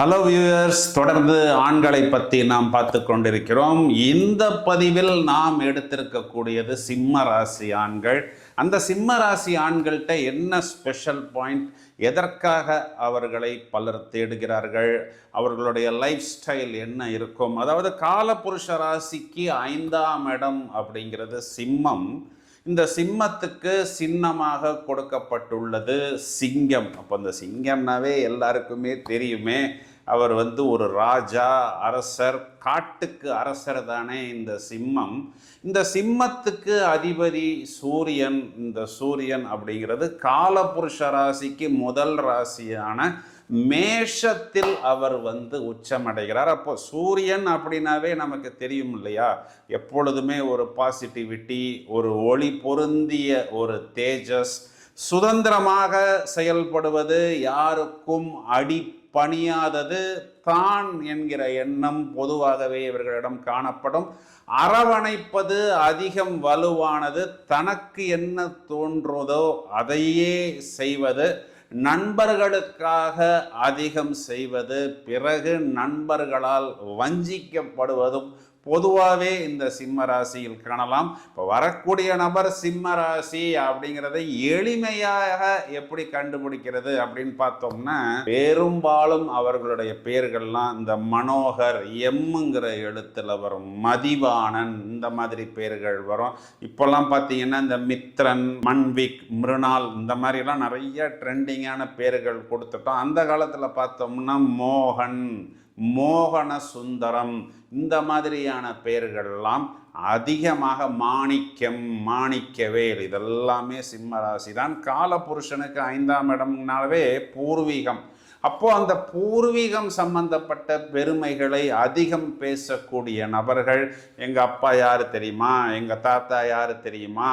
Hello viewers, தொடர்ந்து ஆண்களை பற்றி நாம் பார்த்து கொண்டிருக்கிறோம். இந்த பதிவில் நாம் எடுத்திருக்கக்கூடியது சிம்ம ராசி ஆண்கள். அந்த சிம்ம ராசி ஆண்கள்கிட்ட என்ன ஸ்பெஷல் பாயிண்ட், எதற்காக அவர்களை பலர் தேடுகிறார்கள், அவர்களுடைய லைஃப் ஸ்டைல் என்ன இருக்கும். அதாவது காலபுருஷ ராசிக்கு 5ஆம் இடம் அப்படிங்கிறது சிம்மம். இந்த சிம்மத்துக்கு சின்னமாக கொடுக்கப்பட்டுள்ளது சிங்கம். அப்போ இந்த சிங்கம்னாவே எல்லாருக்குமே தெரியுமே, அவர் ஒரு ராஜா, அரசர், காட்டுக்கு அரசர் தானே இந்த சிம்மம். இந்த சிம்மத்துக்கு அதிபதி சூரியன். இந்த சூரியன் அப்படிங்கிறது காலபுருஷ ராசிக்கு முதல் ராசியான மேஷத்தில் அவர் உச்சமடைகிறார். அப்போ சூரியன் அப்படின்னாவே நமக்கு தெரியும் இல்லையா, எப்பொழுதுமே ஒரு பாசிட்டிவிட்டி, ஒரு ஒளி பொருந்திய ஒரு தேஜஸ், சுதந்திரமாக செயல்படுவது, யாருக்கும் அடி பணியாதது, தான் என்கிற எண்ணம் பொதுவாகவே இவர்களிடம் காணப்படும். அரவணைப்பது அதிகம் வலுவானது, தனக்கு என்ன தோன்றதோ அதையே செய்வது, நண்பர்களுக்காக அதிகம் செய்வது, பிறகு நண்பர்களால் வஞ்சிக்கப்படுவதும் பொதுவாகவே இந்த சிம்ம ராசியில் காணலாம். இப்போ வரக்கூடிய நபர் சிம்ம ராசி அப்படிங்கிறத எளிமையாக எப்படி கண்டுபிடிக்கிறது அப்படின்னு பார்த்தோம்னா, பெரும்பாலும் அவர்களுடைய பெயர்கள்லாம் இந்த மனோகர், எம்ங்கிற எழுத்துல வரும், மதிவாணன், இந்த மாதிரி பெயர்கள் வரும். இப்போல்லாம் பார்த்தீங்கன்னா இந்த மித்ரன், மன்விக், மிருணால், இந்த மாதிரிலாம் நிறைய ட்ரெண்டிங்கான பெயர்கள் கொடுத்துட்டோம். அந்த காலத்தில் பார்த்தோம்னா மோகன், மோகன சுந்தரம், இந்த மாதிரியான பெயர்கள்லாம் அதிகமாக, மாணிக்கம், மாணிக்கவேல், இதெல்லாமே சிம்ம ராசி தான். காலபுருஷனுக்கு 5ஆம் இடம்னாவே பூர்வீகம். அப்போ அந்த பூர்வீகம் சம்பந்தப்பட்ட பெருமைகளை அதிகம் பேசக்கூடிய நபர்கள், எங்கள் அப்பா யார் தெரியுமா, எங்கள் தாத்தா யார் தெரியுமா,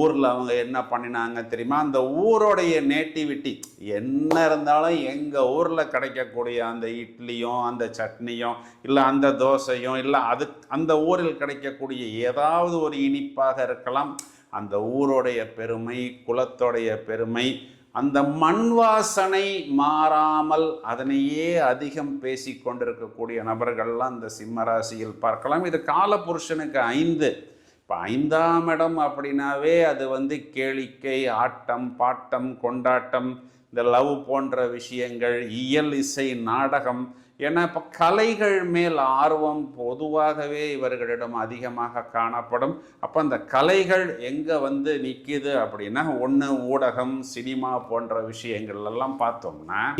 ஊரில் அவங்க என்ன பண்ணினாங்க தெரியுமா, அந்த ஊரோடைய நேட்டிவிட்டி என்ன இருந்தாலும் எங்கள் ஊரில் கிடைக்கக்கூடிய அந்த இட்லியும் அந்த சட்னியும் இல்லை அந்த தோசையும் இல்லை அந்த ஊரில் கிடைக்கக்கூடிய ஏதாவது ஒரு இனிப்பாக இருக்கலாம், அந்த ஊரோடைய பெருமை, குலத்தோடைய பெருமை, அந்த மண் வாசனை மாறாமல் அதனையே அதிகம் பேசி கொண்டிருக்கக்கூடிய நபர்கள்லாம் இந்த சிம்மராசியில் பார்க்கலாம். இது காலபுருஷனுக்கு 5. இப்போ 5ஆம் இடம் அப்படின்னாவே அது கேளிக்கை, ஆட்டம், பாட்டம், கொண்டாட்டம், இந்த லவ் போன்ற விஷயங்கள், இயல், இசை, நாடகம் என இப்போ கலைகள் மேல் ஆர்வம் பொதுவாகவே இவர்களிடம் அதிகமாக காணப்படும். அப்போ அந்த கலைகள் எங்கே நிற்கிது அப்படின்னா, ஒன்று ஊடகம், சினிமா போன்ற விஷயங்கள் எல்லாம் பார்த்தோம்னா